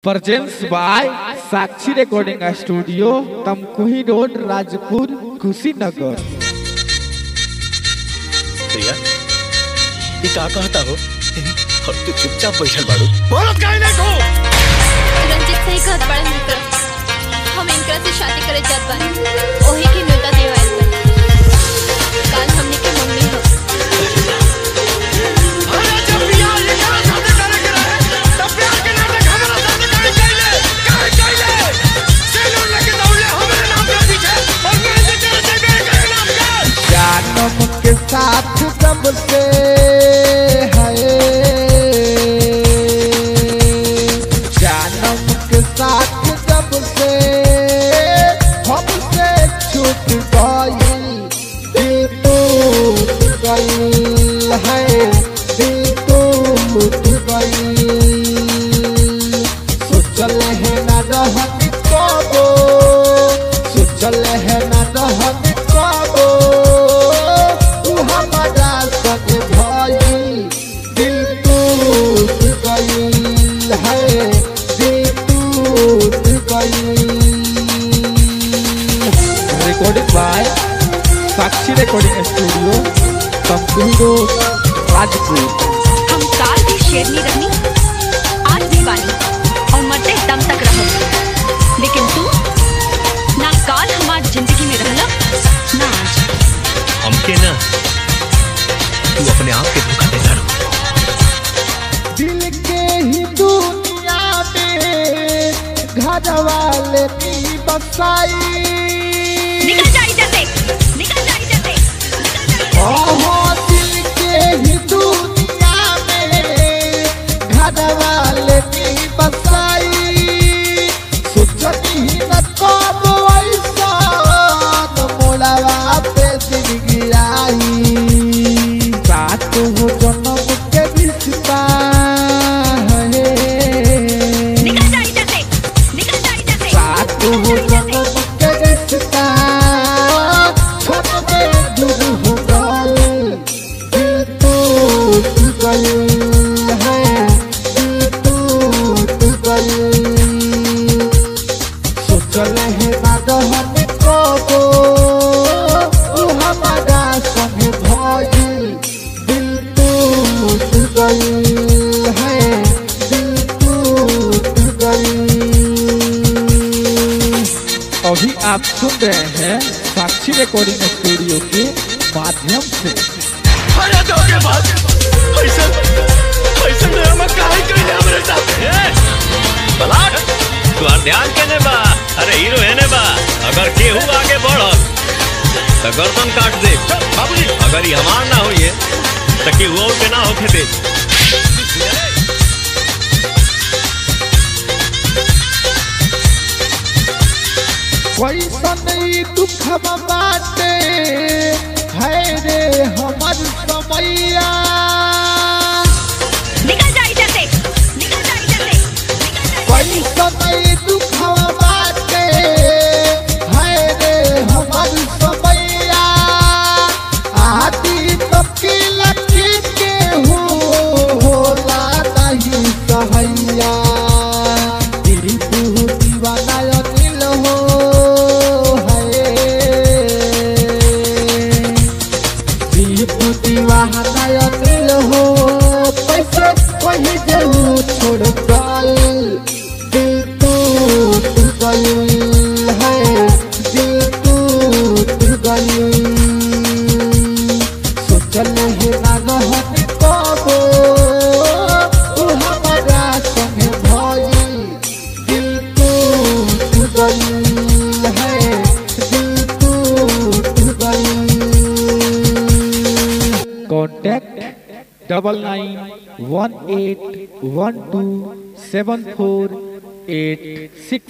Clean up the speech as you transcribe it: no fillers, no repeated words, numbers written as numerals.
Presence by Sakshi recording studio, Tamkuhi road, Rajpur, Kushinagar. Priya, ये का कहता हो? और तू चुपचाप बैठल बाड़ू। बोलत काहे नहीं तू? रंजित सही कहत बाड़े मित्र। हम इनकरा से शादी करे जात बानी। ओही के न्योता देवाइल बानी। काल हमनी के मम्मी हो। अरे जब बियाह ये करा शादी करे के रहे, तब प्यार के नाटक हमरा साथ काहे कइले? सेलून लेके दौड़ले हमरे नाम पे पीछे और मैं इसे करे नाम कर। जानम के साथ जब से है, जानम के साथ जब से हमसे छूट गई, दिल टूट गई है, दिल टूट गई। सोचल है न रहत कबो, सोचल है न रहत कबो, तू हमारा संग भई, दिल टूट गई है, दिल टूट गई। Recording by Sakshi recording studio, Tamkuhi road, Rajpur. हम काल भी शेरनी रहनी, आज भी बानी और मरते दम तक रहब। लेकिन तू ना काल हमार जिंदगी में रहला, ना आज। हमके ना तू अपने आप के धोखा देता रहो। दिल के ही दुनिया में घर वाले की बसाई, निकल जाई जल्दी, निकल जाई जल्दी, निकल जाई। ओहो दिल के ही दुनिया में घर वाले की बसाई। सोचनी ही न कब ऐसा मोड़वा पे दिल गिराई, साथ हो जन्म के रिश्ता है, निकल जाई जल्दी, निकल जाई जल्दी। साथ हो जन्म के रिश्ता छोड़ के दूर हो गई, दिल टूट गई है, दिल टूट गई। सोचल है ना रहत कबो, तू हमारा संग भई, दिल टूट गई है, दिल टूट गई। अभी आप सुन रहे हैं साक्षी रिकॉर्डिंग स्टूडियो के माध्यम से। अरे धोखेबाज, ऐसा ड्रामा काहे कइले हमरे साथ? बलाट, तू ध्यान केने बा? अरे हीरो हेने बा। अगर केहू आगे बढ़ल तो गर्दन काट दे बाबूजी। अगर ये हमार ना होइए तो केहू और के ना होके दे। कैसन दुख बाटे है रे हमर समैया, निकल जाई जल्दी, निकल जाई जल्दी, निकल जाई। कैसन दुख बाटे है रे हमर समैया। आदि तकी लकी के होला नहीं सहैया, दिल तू दीवाना अनिल हो है, दिल तू दीवाना अनिल हो। पैसे वही जरूर छोड़ गई, दिल टूट गई है, दिल टूट गई। सोचल है ना रहत कबो, तू हमारा संग भई, दिल टूट गई है, दिल टूट गई। कॉन्टैक्ट 9918127486।